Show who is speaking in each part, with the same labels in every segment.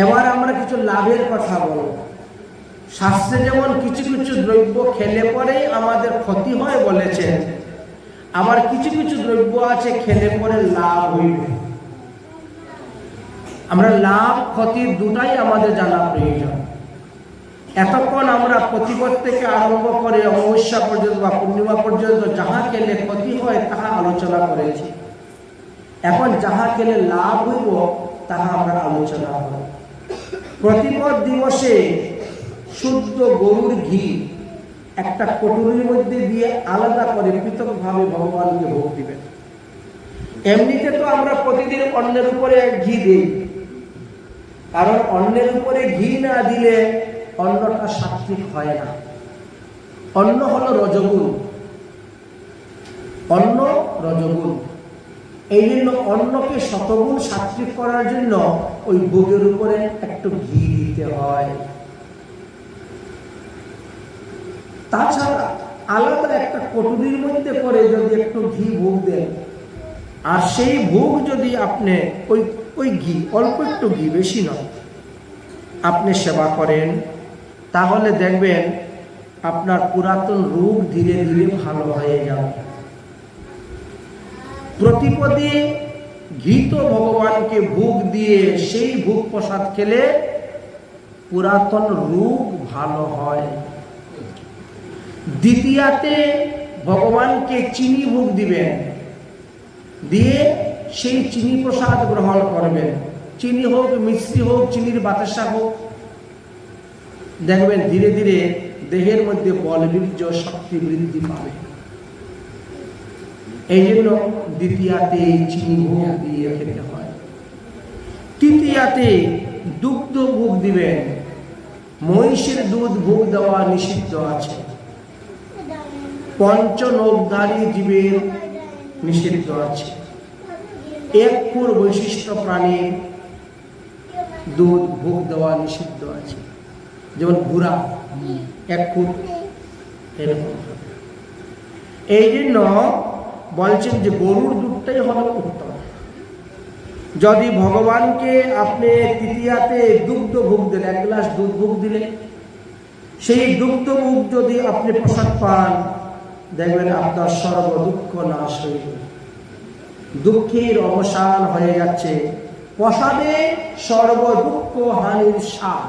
Speaker 1: এবার আমরা কিছু লাভের কথা বলব। শাস্ত্রে যেমন কিছু কিছু দ্রব্য খেলে পরে আমাদের ক্ষতি হয় বলেছেন, আবার কিছু কিছু দ্রব্য আছে খেলে পরে লাভ হইবে। আমরা লাভ ক্ষতি দুটাই আমাদের জানা প্রয়োজন। এতক্ষণ আমরা প্রতিপদ থেকে আরম্ভ করে অমাবস্যা পর্যন্ত বা পূর্ণিমা পর্যন্ত যাহা খেলে ক্ষতি হয় তাহা আলোচনা করেছি। এখন যাহা খেলে লাভ হইব তাহা আমরা আলোচনা করব। প্রতিপদ দিবসে শুদ্ধ গরুর ঘি একটা কটুরির মধ্যে দিয়ে আলাদা করে পৃথকভাবে ভগবানকে ভোগ দিবেন। এমনিতে তো আমরা প্রতিদিন অন্যের উপরে ঘি দিই, কারণ অন্যের উপরে ঘি না দিলে অন্নটা সাত্বিক হয় না। অন্ন হলো রজগুণ, অন্ন রজগুণ। এই জন্য অন্নকে শতগুণ সাত্বিক করার জন্য ওই ভোগের উপরে একটু ঘি দিতে হয়। তাছাড়া আলাদা একটা কটুরির মধ্যে করে যদি একটু ঘি ভোগ দেন, আর সেই ভোগ যদি আপনি ওই ঘি, অল্প একটু ঘি, বেশি নয়, আপনি সেবা করেন, তাহলে দেখবেন আপনার পুরাতন রোগ ধীরে ধীরে ভালো হয়ে যাবে। প্রতিপদে ঘৃত ভগবানকে ভোগ দিয়ে সেই ভোগ প্রসাদ খেলে পুরাতন রোগ ভালো হয়। দ্বিতীয়াতে ভগবানকে চিনি ভোগ দিবেন, দিয়ে সেই চিনি প্রসাদ গ্রহণ করবেন। চিনি হোক, মিষ্টি হোক, চিনির বাতাসা হোক, দেখবেন ধীরে ধীরে দেহের মধ্যে বলবীর্য শক্তি বৃদ্ধি পাবে। এই জন্য দ্বিতীয়াতে চিনি ভোগ দিয়ে খেতে হয়। তৃতীয়াতে দুগ্ধ ভোগ দিবেন। মহিষের দুধ ভোগ দেওয়া নিষিদ্ধ আছে। পঞ্চনখধারী জীবের নিষিদ্ধ আছে। এক খুর বৈশিষ্ট্য প্রাণীর দুধ ভোগ দেওয়া নিষিদ্ধ আছে, যেমন ঘোড়া এক খুর, এরকম। এই জন্য বলছেন যে গরুর দুধটাই হলো উত্তম। যদি ভগবানকে আপনি তৃতীয়াতে দুগ্ধ ভোগ দিলেন, এক গ্লাস দুধ ভোগ দিলে, সেই দুগ্ধ ভোগ যদি আপনি প্রসাদ পান, দেখবেন আপনার সর্ব দুঃখ নাশ হইবে, দুঃখের অবসান হয়ে যাচ্ছে। প্রসাদে সর্ব দুঃখ হানির সার।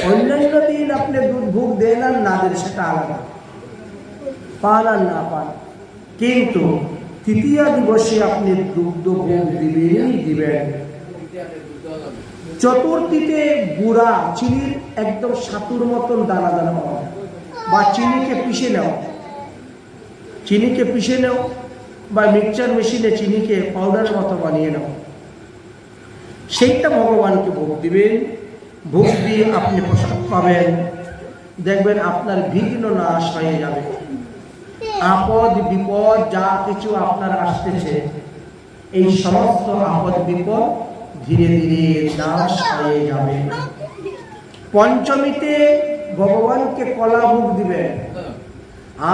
Speaker 1: অন্যান্য দিন আপনি দুধ ভোগ দেন আর না দেন সেটা আলাদা, পান আর না পান, কিন্তু তৃতীয় দিবসে আপনি দুগ্ধ ভোগ দিবেনই দিবেন। চতুর্থীতে গুড়া, চিনির একদম সাতুর মতন দানা দানা পাওয়া যায়, বা চিনিকে পিষে নাও, চিনিকে পিষে নাও, বা মিক্সচার মেশিনে চিনিকে পাউডারের মতো বানিয়ে নাও, সেইটা ভগবানকে ভোগ দিবেন। ভোগ দিয়ে আপনি প্রসাদ পাবেন, দেখবেন আপনার বিঘ্ন নাশ হয়ে যাবে। আপদ বিপদ যা কিছু আপনার আসতেছে, এই সমস্ত আপদ বিপদ ধীরে ধীরে নাশ হয়ে যাবে। পঞ্চমীতে ভগবানকে কলা ভোগ দিবেন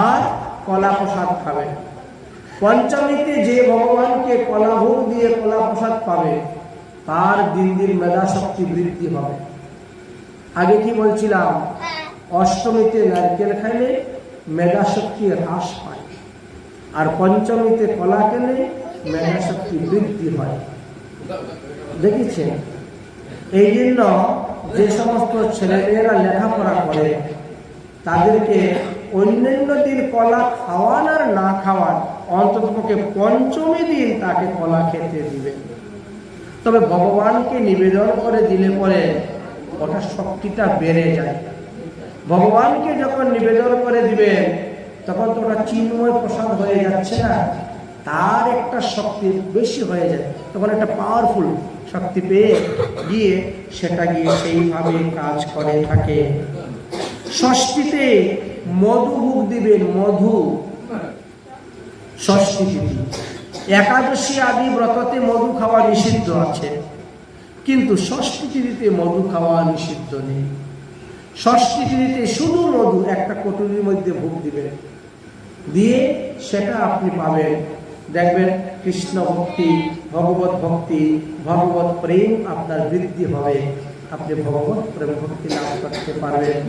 Speaker 1: আর কলা প্রসাদ খাবেন। পঞ্চমীতে যে ভগবানকে কলা ভোগ দিয়ে কলা প্রসাদ পাবে, তার দিন দিন মেধা শক্তি বৃদ্ধি হবে। আগে কি বলছিলাম, অষ্টমীতে নারকেল খাইলে মেধা শক্তি হ্রাস পায়, আর পঞ্চমীতে কলা খেলে মেধা শক্তি বৃদ্ধি হয়। দেখেছেন? এই জন্য যে সমস্ত ছেলেমেয়েরা লেখাপড়া করে, তাদেরকে অন্যান্য দিন কলা খাওয়ান আর না খাওয়ান, অন্ততপক্ষে পঞ্চমী দিন তাকে কলা খেতে দিবেন। তবে ভগবানকে নিবেদন করে দিলে পরে ওটা শক্তিটা বেড়ে যায়। ভগবানকে যখন নিবেদন করে দিবেন, তখন তো ওটা চিন্ময় প্রসাদ হয়ে যাচ্ছে না, তার একটা শক্তি বেশি হয়ে যায়, তখন একটা পাওয়ারফুল শক্তি পেয়ে গিয়ে সেটা গিয়ে সেইভাবে কাজ করে থাকে। ষষ্ঠীতে মধু ভোগ দিবেন, মধু। ষষ্ঠী তিথি, একাদশী আদি ব্রততে মধু খাওয়া নিষিদ্ধ আছে, কিন্তু ষষ্ঠী তিথিতে মধু খাওয়া নিষিদ্ধ নেই। ষষ্ঠী তিথিতে শুধু মধু একটা কটুরির মধ্যে ভোগ দিবেন, দিয়ে সেটা আপনি পাবেন, দেখবেন কৃষ্ণ ভক্তি ভগবত ভক্তি, ভগবত প্রেম আপনার বৃদ্ধি হবে, আপনি ভগবত প্রেম ভক্তি লাভ করতে পারবেন।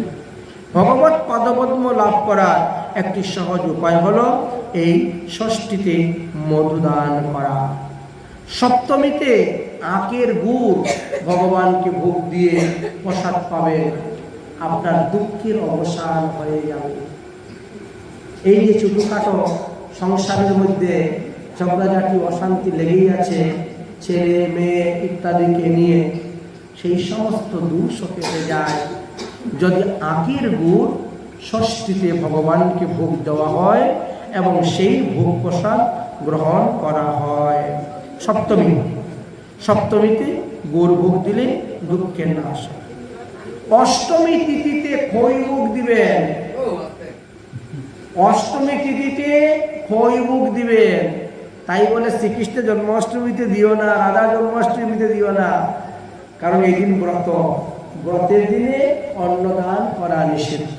Speaker 1: ভগবত পদপদ্ম লাভ করার একটি সহজ উপায় হলো এই ষষ্ঠীতে মধুদান করা। সপ্তমীতে আখের গুড় ভগবানকে ভোগ দিয়ে প্রসাদ পাবেন, আপনার দুঃখের অবসান হয়ে যাবে। এই যে ছোটখাটো সংসারের মধ্যে ঝগড়াঝাটি অশান্তি লেগেই আছে, ছেলে মেয়ে ইত্যাদিকে নিয়ে, সেই সমস্ত দোষ কেটে যায় যদি আখের গুড় ষষ্ঠীতে ভগবানকে ভোগ দেওয়া হয় এবং সেই ভোগ প্রসাদ গ্রহণ করা হয়। সপ্তমীতে গুড় ভোগ দিলে দুঃখের নাশ হয়। অষ্টমী তিথিতে খই ভোগ দিবেন, অষ্টমী তিথিতে খই ভোগ দিবেন। তাই বলে শ্রীকৃষ্ণ জন্মাষ্টমীতে দিও না, রাধা জন্মাষ্টমীতে দিও না, কারণ এই দিন ব্রতের দিনে অন্নদান করা নিষিদ্ধ।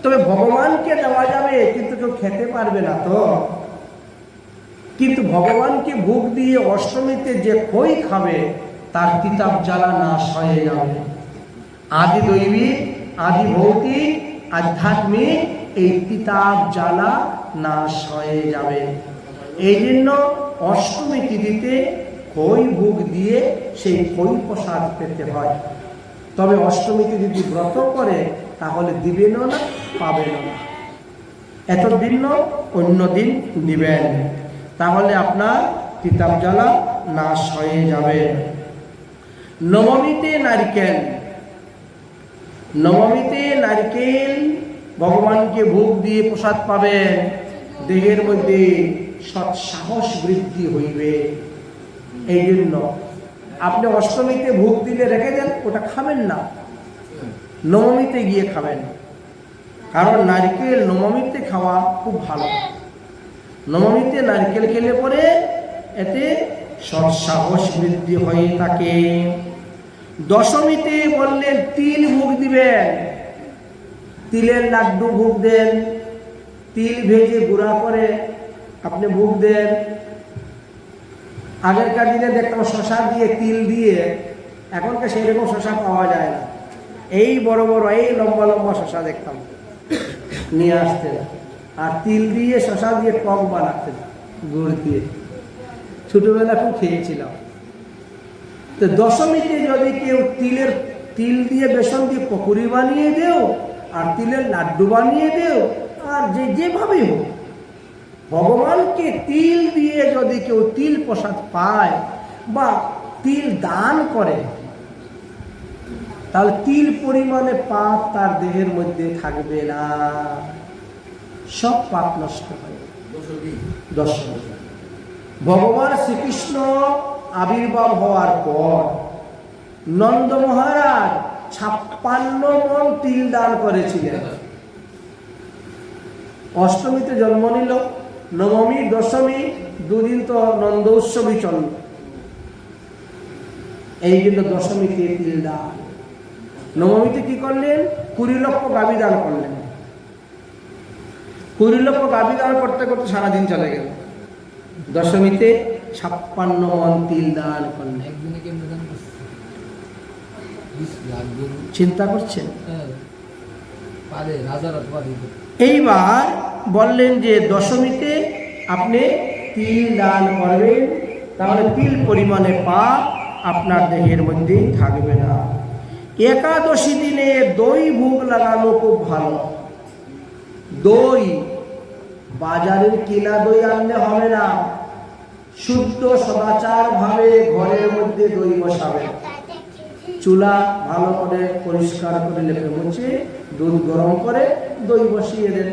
Speaker 1: তবে ভগবানকে দেওয়া যাবে, কিন্তু কেউ খেতে পারবে না তো। কিন্তু ভগবানকে ভোগ দিয়ে অষ্টমীতে যে খই খাবে তার তিতাব জ্বালা নাশ হয়ে যাবে। আদি দৈবিক, আদি ভৌতিক, আধ্যাত্মিক এই তিতাব জ্বালা নাশ হয়ে যাবে। এই জন্য অষ্টমী তিথিতে খই ভোগ দিয়ে সেই খই প্রসাদ পেতে হয়। তবে অষ্টমীতে যদি ব্রত করে তাহলে দিবেনও না, পাবেনও না। এতদিন অন্য দিন দিবেন, তাহলে আপনার তিতাব জ্বালা নাশ হয়ে যাবে। নবমীতে নারকেল ভগবানকে ভোগ দিয়ে প্রসাদ পাবেন, দেহের মধ্যে সৎসাহস বৃদ্ধি হইবে। এই জন্য আপনি অষ্টমীতে ভোগ দিলে রেখে দেন, ওটা খাবেন না, নবমীতে গিয়ে খাবেন। কারণ নারকেল নবমীতে খাওয়া খুব ভালো। নবমীতে নারকেল খেলে পরে এতে সৎসাহস বৃদ্ধি হয়ে থাকে। দশমীতে বললেন তিল ভোগ দিবেন, তিলের লাড্ডু ভোগ দেন, তিল ভেজে গুঁড়া করে আপনি ভোগ দেন। আগেরকার দিনে দেখতাম শশা দিয়ে তিল দিয়ে, এখনকার সেই রকম শশা পাওয়া যায় না। এই বড় বড় এই লম্বা লম্বা শশা দেখতাম নিয়ে আসতেন, আর তিল দিয়ে শশা দিয়ে টক বানাতেন গুড় দিয়ে। ছোটবেলা খুব খেয়েছিলাম। তো দশমীতে যদি কেউ তিল দিয়ে বেসন দিয়ে পকোড়ি বানিয়ে দেও, আর তিলের লাড্ডু বানিয়ে দেও, আর যেভাবে হোক ভগবানকে তিল দিয়ে যদি কেউ তিল প্রসাদ পায় বা তিল দান করে, তাহলে তিল পরিমাণে পাপ তার দেহের মধ্যে থাকবে না, সব পাপ নষ্ট হয়। দশমী ভগবান শ্রীকৃষ্ণ আবির্ভাব হওয়ার পর নন্দ মহারাজ 56 মণ তিল দান করেছিলেন। অষ্টমীতে জন্ম নিল, নবমী দশমী দুদিন তো নন্দ উৎসবই চলল। এই জন্য দশমীতে তিল দান। নবমীতে কি করলেন? 20 লক্ষ গাভী দান করলেন। 20 লক্ষ গাভী দান করতে করতে সারাদিন চলে গেল। দশমীতে 56 মণ তিল দান করলেন। চিন্তা করছেন? এইবার বললেন যে দশমীতে আপনি তিল দান করবেন, তাহলে তিল পরিমাণে পাপ আপনার দেহের মধ্যে থাকবে না। একাদশী দিনে দই ভোগ লাগানো খুব ভালো। দই বাজারের কিনা দই আনলে হবে না, শুদ্ধ সদাচার ভাবে ঘরের মধ্যে দই বসাবে। চুলা ভালো করে পরিষ্কার করে লেপে মুছে দুধ গরম করে দই বসিয়ে দেন।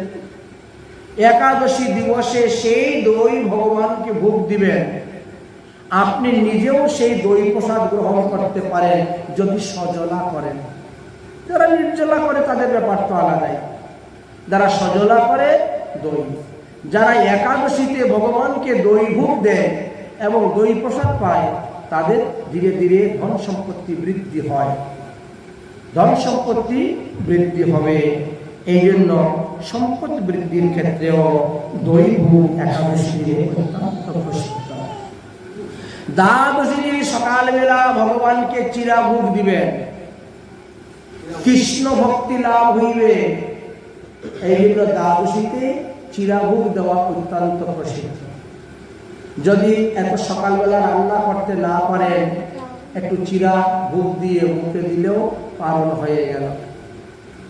Speaker 1: একাদশী দিবসে সেই দই ভগবানকে ভোগ দিবেন। আপনি নিজেও সেই দই প্রসাদ গ্রহণ করতে পারেন যদি সজলা করেন। যারা নির্জলা করে তাদের ব্যাপার তো আলাদাই, যারা সজলা করে দই। যারা একাদশীতে ভগবানকে দই ভোগ দেয় এবং দই প্রসাদ পায়, তাদের ধীরে ধীরে ধন সম্পত্তি বৃদ্ধি হয়, ধন সম্পত্তি বৃদ্ধি হবে। এই জন্য সম্পদ বৃদ্ধির ক্ষেত্রেও দই ভোগ একাদশী দিনে অত্যন্ত প্রসিদ্ধ। দ্বাদশী দিন সকালবেলা ভগবানকে চিরা ভোগ দিবেন, কৃষ্ণ ভক্তি লাভ হইবে। এই জন্য দ্বাদশীতে চিরা ভোগ দেওয়া অত্যন্ত প্রসিদ্ধ। যদি এত সকালবেলা রান্না করতে না পারেন, একটু চিরা ভোগ দিয়ে মুখে দিলেও পালন হয়ে গেল।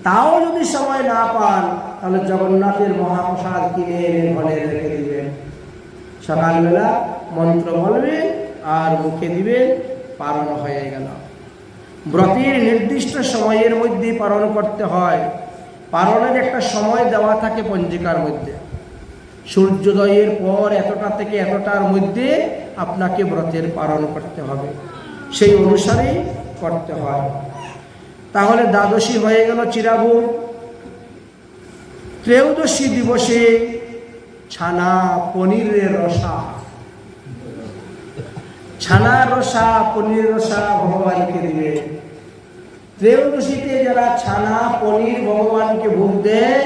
Speaker 1: তাও যদি সময় না পান, তাহলে জগন্নাথের মহাপ্রসাদ কিনে এনে ঘরে রেখে দিবেন। সকালবেলা মন্ত্র বলবেন আর মুখে দিবেন, পালন হয়ে গেল। ব্রতের নির্দিষ্ট সময়ের মধ্যে পালন করতে হয়। পালনের একটা সময় দেওয়া থাকে পঞ্জিকার মধ্যে। সূর্যোদয়ের পর এতটা থেকে এতটার মধ্যে আপনাকে ব্রতের পালন করতে হবে, সেই অনুসারেই করতে হয়। তাহলে দ্বাদশী হয়ে গেল চিরাভোগ। ত্রয়োদশী দিবসে ছানা পনিরের রসা, ছানার রসা পনিরের রসা ভগবানকে দিবে। ত্রয়োদশীতে যারা ছানা পনির ভগবানকে ভোগ দেয়,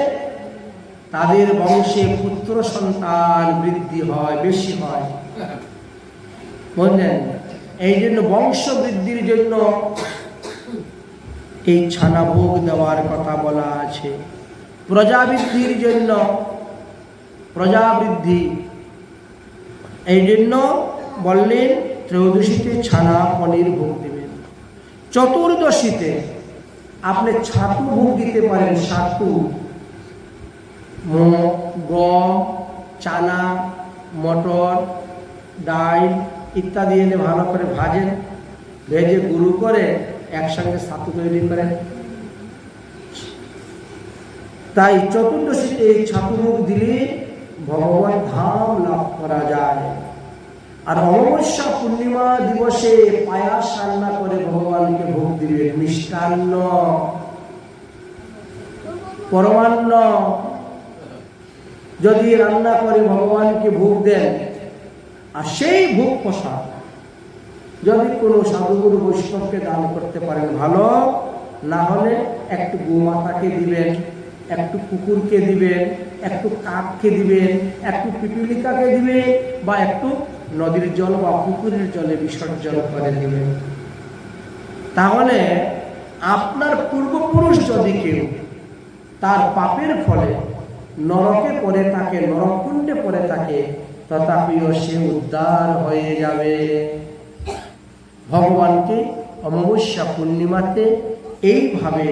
Speaker 1: তাদের বংশে পুত্র সন্তান বৃদ্ধি হয়, বেশি হয়। বুঝলেন? এই জন্য বংশ বৃদ্ধির জন্য এই ছানা ভোগ দেওয়ার কথা বলা আছে। প্রজা বৃদ্ধির জন্য, প্রজা বৃদ্ধি, এই জন্য বললেন ত্রয়োদশীতে ছানা পনির ভোগ দিবেন। চতুর্দশীতে আপনি ছাতু ভোগ দিতে পারেন। ছাতু গম, চানা, মটর, ডাল ইত্যাদি এনে ভালো করে ভাজেন, ভেজে গুঁড়ো করে একসঙ্গে ছাতু তৈরি করেন। তাই চতুর্দশীতে এই ছাতু ভোগ দিলে ভগবান ধাম লাভ করা যায়। আর অমাবস্যা পূর্ণিমা দিবসে পায়াস রান্না করে ভগবানকে ভোগ দিবেন। মিষ্টান্ন, পরমান্ন যদি রান্না করে ভগবানকে ভোগ দেন, আর সেই ভোগ প্রসাদ যদি কোনো সাধুগুরু বৈষ্ণবকে দান করতে পারেন ভালো, না হলে একটু গোমাতাকে দিবেন, একটু কুকুরকে দিবেন, একটু কাককে দিবেন, একটু পিপিলিকাকে দিবেন, বা একটু নদীর জল বা পুকুরের জলে বিসর্জন করে দিবেন। তাহলে আপনার পূর্বপুরুষ যদি কেউ তার পাপের ফলে নরকে পড়ে থাকে, নরকুণ্ডে পড়ে থাকে, তথাপিও সে উদ্ধার হয়ে যাবে। ভগবানকে অমাবস্যা পূর্ণিমাতে এইভাবে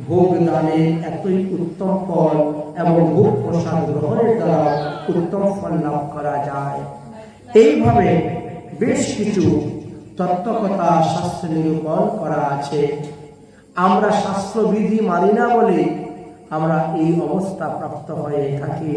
Speaker 1: ভোগ দানে এতই উত্তম ফল এবং ভোগ প্রসাদ গ্রহণের দ্বারা উত্তম ফল লাভ করা যায়। এইভাবে বেশ কিছু তত্ত্বকথা শাস্ত্র নিরূপণ করা আছে। আমরা শাস্ত্রবিধি মানি না বলে আমরা এই অবস্থা প্রাপ্ত হয়ে থাকি।